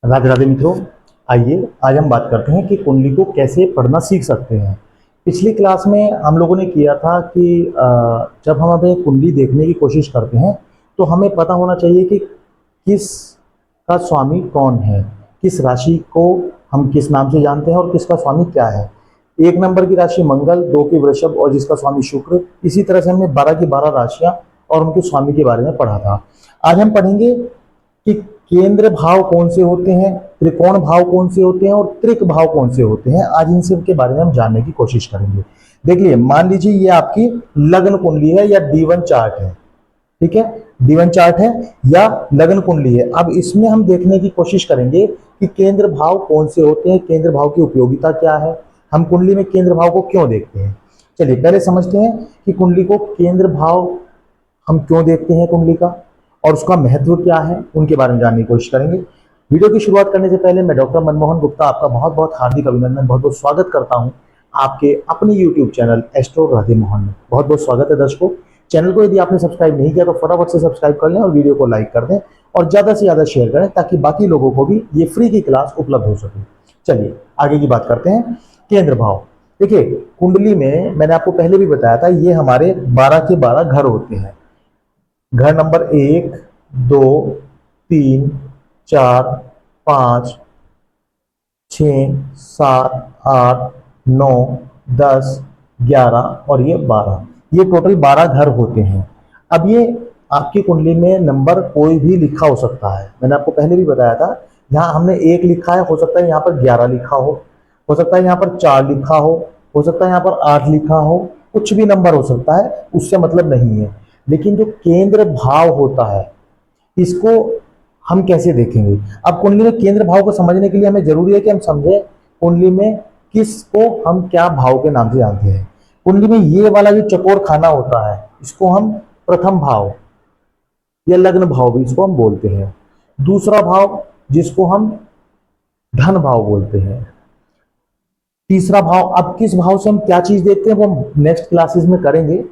राधे राधे मित्रों, आइए आज हम बात करते हैं कि कुंडली को कैसे पढ़ना सीख सकते हैं। पिछली क्लास में हम लोगों ने किया था कि जब हम अपनी कुंडली देखने की कोशिश करते हैं तो हमें पता होना चाहिए कि किस का स्वामी कौन है, किस राशि को हम किस नाम से जानते हैं और किसका स्वामी क्या है। 1 नंबर की राशि मंगल, 2 की वृषभ और जिसका स्वामी शुक्र। इसी तरह से हमने 12 की 12 राशियां और उनके स्वामी के बारे में पढ़ा था। आज हम पढ़ेंगे कि केंद्र भाव कौन से होते हैं, त्रिकोण भाव कौन से होते हैं और त्रिक भाव कौन से होते हैं। आज इन सब के बारे में हम जानने की कोशिश करेंगे। देखिए, मान लीजिए ये आपकी लग्न कुंडली है या D1 चार्ट है, ठीक है। D1 चार्ट है या लग्न कुंडली है। अब इसमें हम देखने की कोशिश करेंगे कि केंद्र भाव कौन से होते हैं, केंद्र भाव की उपयोगिता क्या है, हम कुंडली में केंद्र भाव को क्यों देखते हैं। चलिए पहले समझते हैं कि कुंडली को केंद्र भाव हम क्यों देखते हैं कुंडली का और उसका महत्व क्या है, उनके बारे में जानने की कोशिश करेंगे। वीडियो की शुरुआत करने से पहले मैं डॉक्टर मनमोहन गुप्ता आपका बहुत बहुत हार्दिक अभिनंदन, बहुत बहुत स्वागत करता हूं आपके अपने YouTube channel astro Radhe Mohan में। बहुत बहुत स्वागत है दर्शकों। चैनल को यदि आपने सब्सक्राइब नहीं किया तो फटाफट से सब्सक्राइब कर लें और वीडियो को लाइक कर दें और ज्यादा से ज्यादा शेयर करें ताकि बाकी लोगों को भी ये फ्री की क्लास उपलब्ध हो सके। चलिए आगे की बात करते हैं। केंद्र भाव, देखिए कुंडली में मैंने आपको पहले भी बताया था, ये हमारे 12 के 12 घर होते हैं। घर नंबर 1, 2, 3, 4, 5, 6, 7, 8, 9, 10, 11 और ये 12, ये टोटल 12 घर होते हैं। अब ये आपकी कुंडली में नंबर कोई भी लिखा हो सकता है। मैंने आपको पहले भी बताया था, यहाँ हमने 1 लिखा है, हो सकता है यहाँ पर 11 लिखा हो सकता है यहाँ पर 4 लिखा हो सकता है यहाँ पर 8 लिखा हो, कुछ भी नंबर हो सकता है, उससे मतलब नहीं है। लेकिन जो केंद्र भाव होता है इसको हम कैसे देखेंगे। अब कुंडली में केंद्र भाव को समझने के लिए हमें जरूरी है कि हम समझे कुंडली में किसको हम क्या भाव के नाम से जानते हैं। कुंडली में ये वाला जो चकोर खाना होता है इसको हम प्रथम भाव या लग्न भाव भी इसको हम बोलते हैं। दूसरा भाव जिसको हम धन भाव बोलते हैं। तीसरा भाव, अब किस भाव से हम क्या चीज देखते हैं वो हम नेक्स्ट क्लासेस में करेंगे।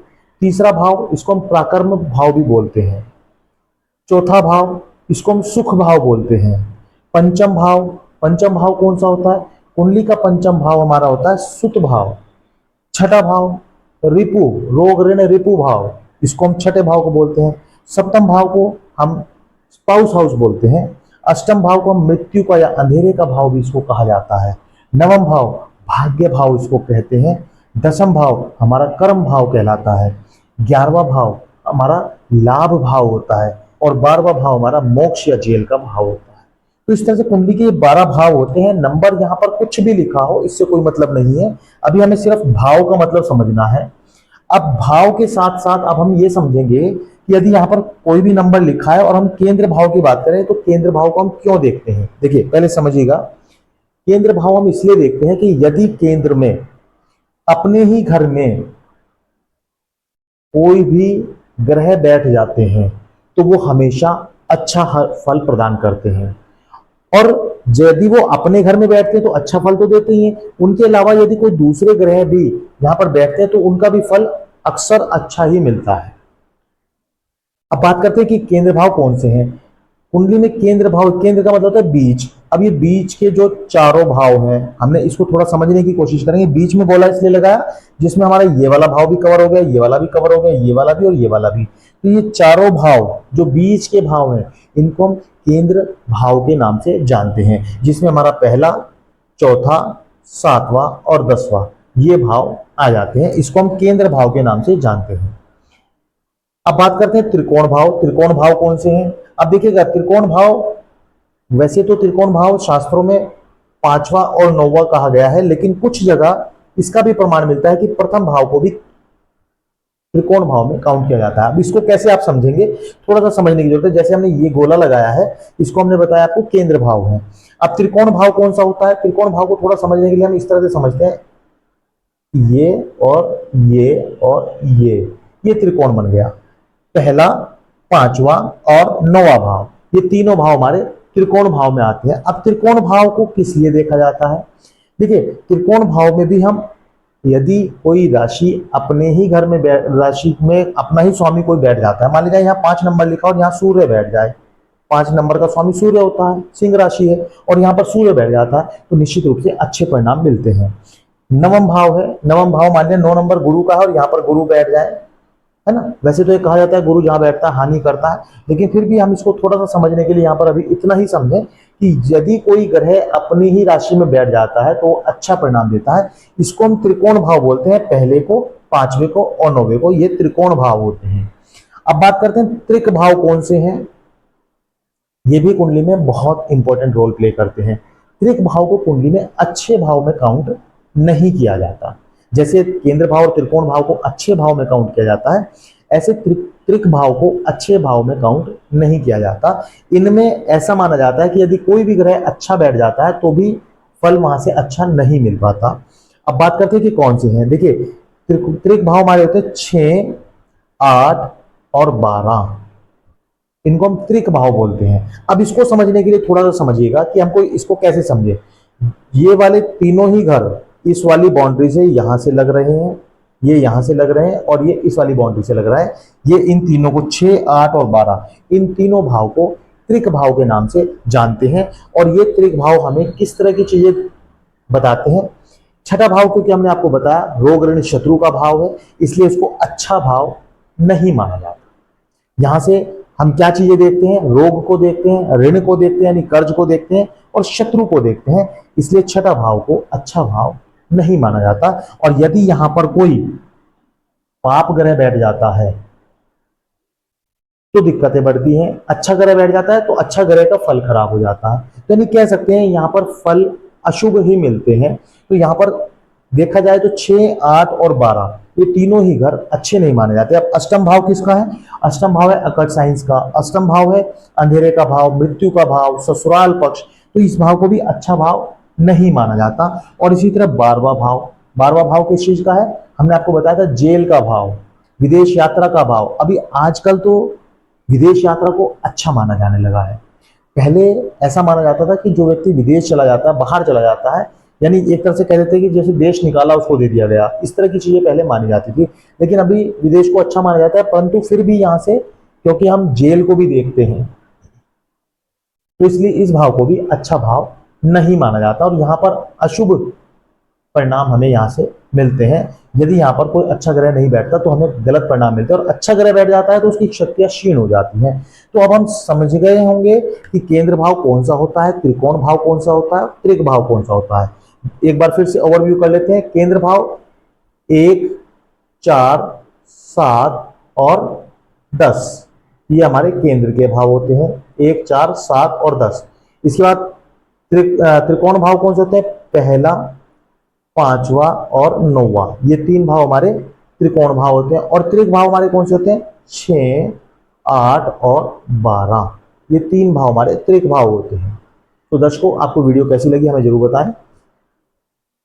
तीसरा भाव इसको हम प्राकर्म भाव भी बोलते हैं। चौथा भाव इसको हम सुख भाव बोलते हैं। पंचम भाव, पंचम भाव कौन सा होता है, कुंडली का पंचम भाव हमारा होता है सुत भाव। छठा भाव रिपु, रोग ऋण रिपु भाव, इसको हम छठे भाव को बोलते हैं। सप्तम भाव को हम स्पाउस हाउस बोलते हैं। अष्टम भाव को हम मृत्यु का या अंधेरे का भाव भी इसको कहा जाता है। नवम भाव भाग्य भाव इसको कहते हैं। दसम भाव हमारा कर्म भाव कहलाता है। 11वां भाव हमारा लाभ भाव होता है और 12वां भाव हमारा मोक्ष या जेल का भाव होता है। तो इस तरह से कुंडली के 12 भाव होते हैं। नंबर यहाँ पर कुछ भी लिखा हो इससे कोई मतलब नहीं है, अभी हमें सिर्फ भाव का मतलब समझना है। अब भाव के साथ साथ अब हम ये समझेंगे कि यदि यहाँ पर कोई भी नंबर लिखा है और हम केंद्र भाव की बात करें तो केंद्र भाव को हम क्यों देखते हैं। देखिए पहले समझिएगा, केंद्र भाव हम इसलिए देखते हैं कि यदि केंद्र में अपने ही घर में कोई भी ग्रह बैठ जाते हैं तो वो हमेशा अच्छा फल प्रदान करते हैं। और यदि वो अपने घर में बैठते हैं तो अच्छा फल तो देते ही हैं, उनके अलावा यदि कोई दूसरे ग्रह भी यहां पर बैठते हैं तो उनका भी फल अक्सर अच्छा ही मिलता है। अब बात करते हैं कि केंद्र भाव कौन से हैं। कुंडली में केंद्र भाव, केंद्र का मतलब होता है बीच। अब ये बीच के जो चारों भाव हैं हमने इसको थोड़ा समझने की कोशिश करेंगे। बीच में बोला इसलिए लगाया जिसमें हमारा ये वाला भाव भी कवर हो गया, ये वाला भी कवर हो गया, ये वाला भी और ये वाला भी। तो ये चारों भाव जो बीच के भाव हैं इनको हम केंद्र भाव के नाम से जानते हैं, जिसमें हमारा पहला, चौथा, 7वां और 10वां ये भाव आ जाते हैं। इसको हम केंद्र भाव के नाम से जानते हैं। अब बात करते हैं त्रिकोण भाव। त्रिकोण भाव कौन से हैं। अब देखिएगा, त्रिकोण भाव वैसे तो त्रिकोण भाव शास्त्रों में 5वां और 9वां कहा गया है, लेकिन कुछ जगह इसका भी प्रमाण मिलता है कि प्रथम भाव को भी त्रिकोण भाव में काउंट किया जाता है। अब इसको कैसे आप समझेंगे, थोड़ा सा समझने की जरूरत है। जैसे हमने ये गोला लगाया है इसको हमने बताया आपको केंद्र भाव है। अब त्रिकोण भाव कौन सा होता है, त्रिकोण भाव को थोड़ा समझने के लिए हम इस तरह से समझते हैं, ये और ये और ये त्रिकोण बन गया। पहला, 5वां और 9वां भाव, ये तीनों भाव हमारे त्रिकोण भाव में आते हैं। अब त्रिकोण भाव को किस लिए देखा जाता है। देखिए त्रिकोण भाव में भी हम यदि कोई राशि अपने ही घर में राशि में अपना ही स्वामी कोई बैठ जाता है, मान लीजिए यहाँ 5 नंबर लिखा और यहाँ सूर्य बैठ जाए, 5 नंबर का स्वामी सूर्य होता है, सिंह राशि है, और यहाँ पर सूर्य बैठ जाता है तो निश्चित रूप से अच्छे परिणाम मिलते हैं। नवम भाव है, नवम भाव मान लिया 9 नंबर गुरु का है और यहाँ पर गुरु बैठ जाए, है ना। वैसे तो ये कहा जाता है गुरु जहां बैठता है हानि करता है, लेकिन फिर भी हम इसको थोड़ा सा समझने के लिए यहाँ पर अभी इतना ही समझें कि यदि कोई ग्रह अपनी ही राशि में बैठ जाता है तो अच्छा परिणाम देता है। इसको हम त्रिकोण भाव बोलते हैं, पहले को, पांचवे को और नौवे को, ये त्रिकोण भाव होते हैं। अब बात करते हैं त्रिक भाव कौन से हैं। ये भी कुंडली में बहुत इंपॉर्टेंट रोल प्ले करते हैं। त्रिक भाव को कुंडली में अच्छे भाव में काउंट नहीं किया जाता। जैसे केंद्र भाव और त्रिकोण भाव को अच्छे भाव में काउंट किया जाता है, ऐसे त्रिक भाव को अच्छे भाव में काउंट नहीं किया जाता। इनमें ऐसा माना जाता है कि यदि कोई भी ग्रह अच्छा बैठ जाता है तो भी फल वहां से अच्छा नहीं मिल पाता। अब बात करते हैं कि कौन से हैं। देखिए त्रिक भाव हमारे होते हैं 6, 8 और 12, इनको हम त्रिक भाव बोलते हैं। अब इसको समझने के लिए थोड़ा सा समझिएगा कि हमको इसको कैसे समझे। ये वाले तीनों ही घर इस वाली बाउंड्री से यहां से लग रहे हैं, ये यहां से लग रहे हैं और ये इस वाली बाउंड्री से लग रहा है। ये इन तीनों को 6, 8 और 12, इन तीनों भाव को त्रिक भाव के नाम से जानते हैं। और ये त्रिक भाव हमें किस तरह की चीजें बताते हैं। छठा भाव क्योंकि हमने आपको बताया रोग ऋण शत्रु का भाव है, इसलिए इसको अच्छा भाव नहीं माना जाता। यहां से हम क्या चीजें देखते हैं, रोग को देखते हैं, ऋण को देखते हैं यानी कर्ज को देखते हैं, और शत्रु को देखते हैं, इसलिए छठा भाव को अच्छा भाव नहीं माना जाता। और यदि यहां पर कोई पाप ग्रह बैठ जाता है तो दिक्कतें बढ़ती हैं, अच्छा ग्रह बैठ जाता है तो अच्छा ग्रह का फल खराब हो जाता है। तो यानी कह सकते हैं यहां पर फल अशुभ ही मिलते हैं। तो यहां पर देखा जाए तो 6, 8 और 12 ये तीनों ही घर अच्छे नहीं माने जाते। अब अष्टम भाव किसका है, अष्टम भाव है अकट साइंस का, अष्टम भाव है अंधेरे का भाव, मृत्यु का भाव, ससुराल पक्ष, तो इस भाव को भी अच्छा भाव नहीं माना जाता। और इसी तरह 12वां भाव, 12वां भाव किस चीज का है, हमने आपको बताया था जेल का भाव, विदेश यात्रा का भाव। अभी आजकल तो विदेश यात्रा को अच्छा माना जाने लगा है। पहले ऐसा माना जाता था कि जो व्यक्ति विदेश चला जाता है, बाहर चला जाता है, यानी एक तरह से कह देते हैं कि जैसे देश निकाला उसको दे दिया गया, इस तरह की चीजें पहले मानी जाती थी। लेकिन अभी विदेश को अच्छा माना जाता है, परंतु फिर भी यहां से क्योंकि हम जेल को भी देखते हैं तो इसलिए इस भाव को भी अच्छा भाव नहीं माना जाता। और यहाँ पर अशुभ परिणाम हमें यहाँ से मिलते हैं। यदि यहाँ पर कोई अच्छा ग्रह नहीं बैठता तो हमें गलत परिणाम मिलते हैं, और अच्छा ग्रह बैठ जाता है तो उसकी शक्तियां क्षीण हो जाती हैं। तो अब हम समझ गए होंगे कि केंद्र भाव कौन सा होता है, त्रिकोण भाव कौन सा होता है, त्रिक भाव कौन सा होता है। एक बार फिर से ओवरव्यू कर लेते हैं। केंद्र भाव 1, 4, 7 और 10, ये हमारे केंद्र के भाव होते हैं, 1, 4, 7 और 10। इसके बाद त्रिकोण भाव कौन से होते हैं, पहला, 5वां और 9वां, ये 3 भाव हमारे त्रिकोण भाव होते हैं। और त्रिक भाव हमारे कौन से होते हैं, 6, 8 और 12, ये 3 भाव हमारे त्रिक भाव होते हैं। तो दर्शकों आपको वीडियो कैसी लगी हमें जरूर बताएं,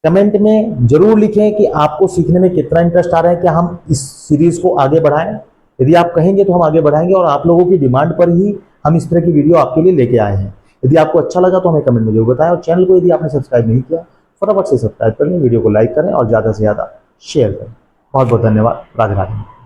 कमेंट में जरूर लिखें कि आपको सीखने में कितना इंटरेस्ट आ रहा है, क्या हम इस सीरीज को आगे बढ़ाएं। यदि आप कहेंगे तो हम आगे बढ़ाएंगे, और आप लोगों की डिमांड पर ही हम इस तरह की वीडियो आपके लिए लेके आए हैं। यदि आपको अच्छा लगा तो हमें कमेंट में जरूर बताएं, और चैनल को यदि आपने सब्सक्राइब नहीं किया फटाफट से सब्सक्राइब कर लें, वीडियो को लाइक करें और ज़्यादा से ज़्यादा शेयर करें। बहुत बहुत धन्यवाद। राधे राधे।